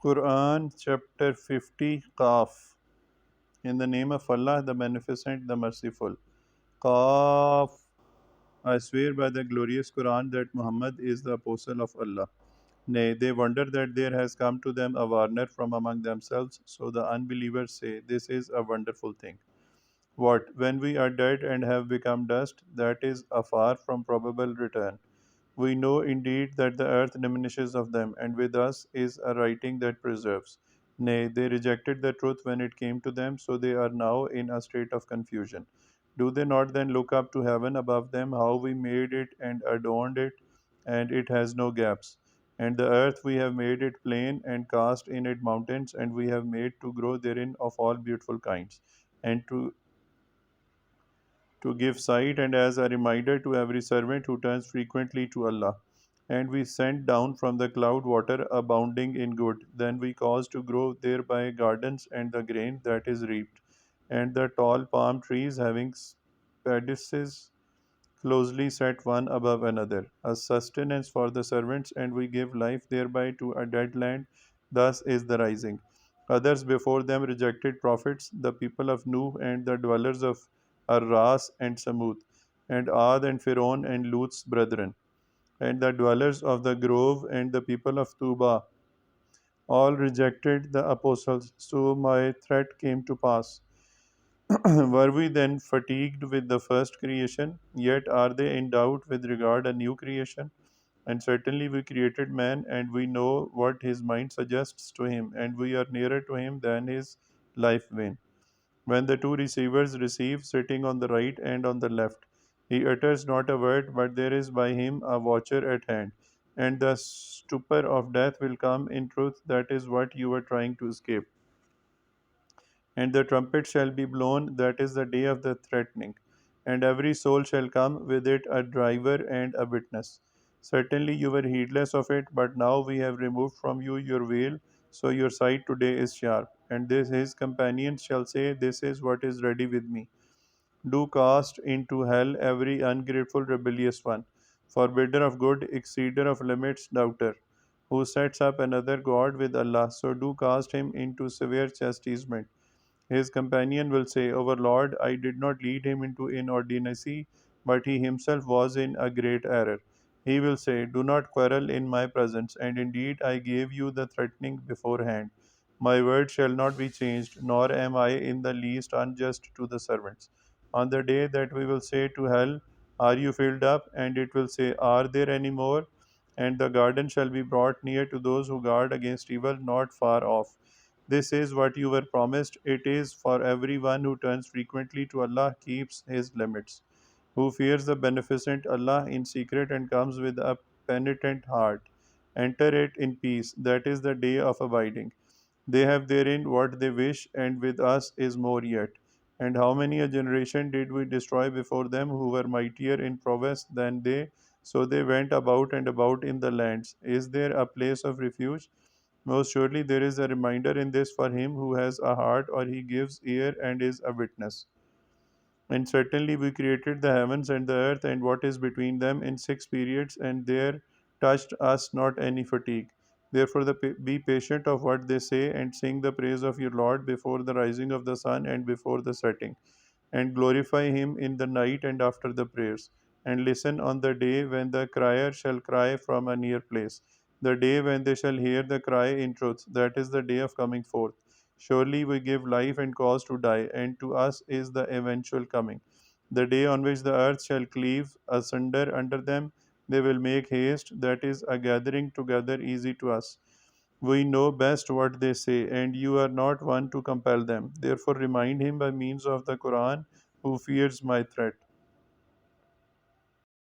Quran chapter 50 Qaf. In the name of Allah, the Beneficent, the Merciful. Qaf. I swear by the glorious Quran that Muhammad is the apostle of Allah. Nay, they wonder that there has come to them a warner from among themselves. So the unbelievers say, this is a wonderful thing. What? When we are dead and have become dust, that is a far from probable return. We know indeed that the earth diminishes of them, and with us is a writing that preserves. Nay, they rejected the truth when it came to them, so they are now in a state of confusion. Do they not then look up to heaven above them, how we made it and adorned it, and it has no gaps? And the earth we have made it plain, and cast in it mountains, and we have made to grow therein of all beautiful kinds, and to give sight and as a reminder to every servant who turns frequently to Allah. And we sent down from the cloud water abounding in good. Then we caused to grow thereby gardens and the grain that is reaped, and the tall palm trees having spadices closely set one above another, a sustenance for the servants, and we give life thereby to a dead land. Thus is the rising. Others before them rejected prophets, the people of Nuh and the dwellers of Arras and Samud, and Ad and Pharaoh and Lut's brethren, and the dwellers of the grove and the people of Tuba. All rejected the apostles, so my threat came to pass. Were we then fatigued with the first creation? Yet are they in doubt with regard a new creation? And certainly we created man, and we know what his mind suggests to him, and we are nearer to him than his life vein. When the two receivers receive, sitting on the right and on the left, he utters not a word, but there is by him a watcher at hand. And the stupor of death will come. In truth, that is what you were trying to escape. And the trumpet shall be blown, that is the day of the threatening. And every soul shall come with it a driver and a witness. Certainly you were heedless of it, but now we have removed from you your veil, so your sight today is sharp. And this his companions shall say, this is what is ready with me. Do cast into hell every ungrateful, rebellious one, forbidder of good, exceeder of limits, doubter, who sets up another God with Allah. So do cast him into severe chastisement. His companion will say, our Lord, I did not lead him into inordinacy, but he himself was in a great error. He will say, do not quarrel in my presence, and indeed I gave you the threatening beforehand. My word shall not be changed, nor am I in the least unjust to the servants. On the day that we will say to hell, are you filled up? And it will say, are there any more? And the garden shall be brought near to those who guard against evil, not far off. This is what you were promised. It is for everyone who turns frequently to Allah, keeps his limits, who fears the beneficent Allah in secret and comes with a penitent heart. Enter it in peace. That is the day of abiding. They have therein what they wish, and with us is more yet. And how many a generation did we destroy before them who were mightier in prowess than they? So they went about and about in the lands. Is there a place of refuge? Most surely there is a reminder in this for him who has a heart, or he gives ear and is a witness. And certainly we created the heavens and the earth and what is between them in 6 periods, and there touched us not any fatigue. Therefore, be patient of what they say, and sing the praise of your Lord before the rising of the sun and before the setting, and glorify him in the night and after the prayers. And listen on the day when the crier shall cry from a near place, the day when they shall hear the cry in truth, that is the day of coming forth. Surely we give life and cause to die, and to us is the eventual coming. The day on which the earth shall cleave asunder under them, they will make haste, that is a gathering together easy to us. We know best what they say, and you are not one to compel them. Therefore, remind him by means of the Quran who fears my threat.